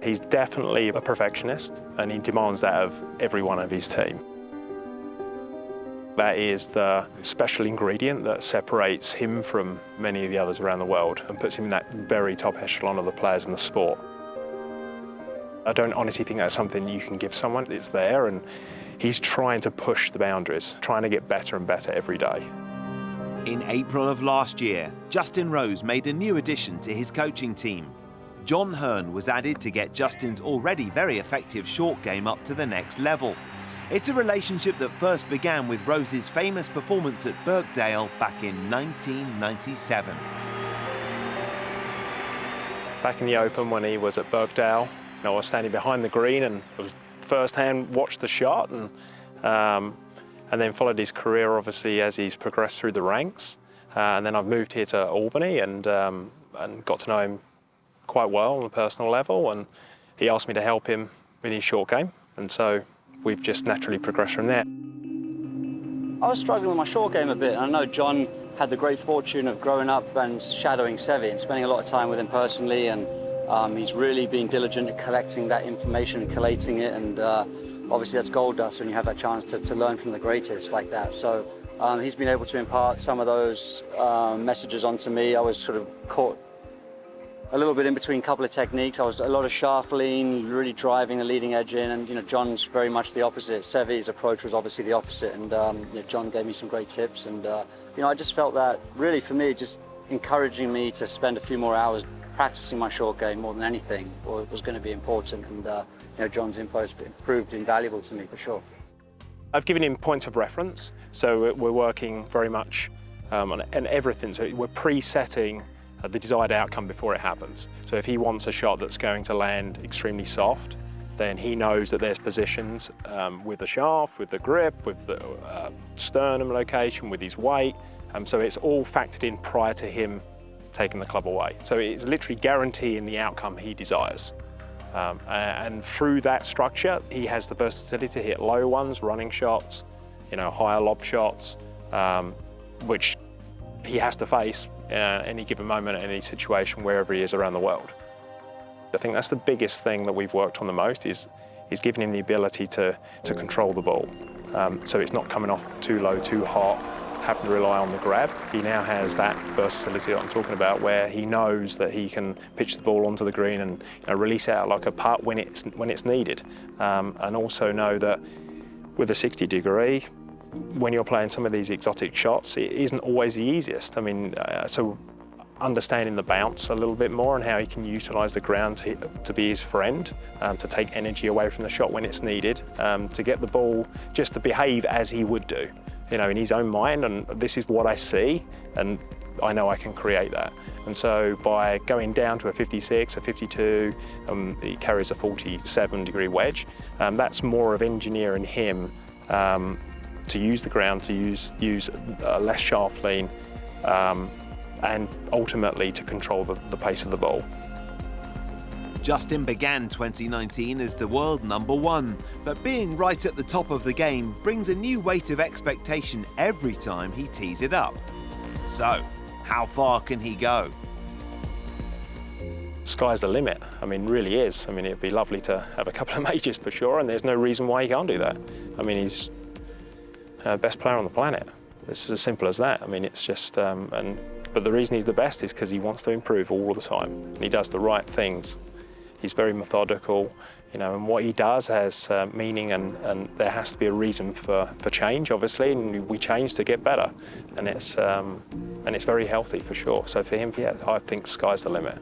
He's definitely a perfectionist, and he demands that of every one of his team. That is the special ingredient that separates him from many of the others around the world and puts him in that very top echelon of the players in the sport. I don't honestly think that's something you can give someone. It's there, and he's trying to push the boundaries, trying to get better and better every day. In April of last year, Justin Rose made a new addition to his coaching team. Jon Hearn was added to get Justin's already very effective short game up to the next level. It's a relationship that first began with Rose's famous performance at Birkdale back in 1997. Back in the Open when he was at Birkdale, I was standing behind the green and first-hand watched the shot and then followed his career obviously as he's progressed through the ranks. And then I've moved here to Albany and got to know him quite well on a personal level, and he asked me to help him in his short game, and so we've just naturally progressed from there. I was struggling with my short game a bit, and I know Jon had the great fortune of growing up and shadowing Seve and spending a lot of time with him personally, and he's really been diligent at collecting that information and collating it, and obviously that's gold dust when you have that chance to learn from the greatest like that. So he's been able to impart some of those messages onto me. I was sort of caught a little bit in between a couple of techniques. I was a lot of shaft lean, really driving the leading edge in, and Jon's very much the opposite. Seve's approach was obviously the opposite, and Jon gave me some great tips, and I just felt that really for me, just encouraging me to spend a few more hours practicing my short game more than anything was going to be important, and Jon's info has proved invaluable to me for sure. I've given him points of reference, so we're working very much on everything, so we're pre-setting the desired outcome before it happens. So if he wants a shot that's going to land extremely soft, then he knows that there's positions with the shaft, with the grip, with the sternum location, with his weight. So it's all factored in prior to him taking the club away. So it's literally guaranteeing the outcome he desires. And through that structure, he has the versatility to hit low ones, running shots, higher lob shots, which he has to face any given moment, any situation, wherever he is around the world. I think that's the biggest thing that we've worked on the most is giving him the ability to control the ball. So it's not coming off too low, too hot, having to rely on the grab. He now has that versatility that I'm talking about, where he knows that he can pitch the ball onto the green and release it out like a putt when it's needed. And also know that with a 60 degree, when you're playing some of these exotic shots, it isn't always the easiest. So understanding the bounce a little bit more and how he can utilise the ground to be his friend, to take energy away from the shot when it's needed, to get the ball just to behave as he would do, in his own mind, and this is what I see, and I know I can create that. And so by going down to a 56, a 52, he carries a 47 degree wedge, that's more of engineering him to use the ground, to use less shaft lean, and ultimately to control the pace of the ball. Justin began 2019 as the world #1, but being right at the top of the game brings a new weight of expectation every time he tees it up. So, how far can he go? Sky's the limit. Really is. It'd be lovely to have a couple of majors for sure, and there's no reason why he can't do that. He's best player on the planet. It's as simple as that. It's just, but the reason he's the best is because he wants to improve all the time. And he does the right things. He's very methodical, and what he does has meaning, and there has to be a reason for change, obviously, and we change to get better. And it's very healthy for sure. So for him, I think sky's the limit.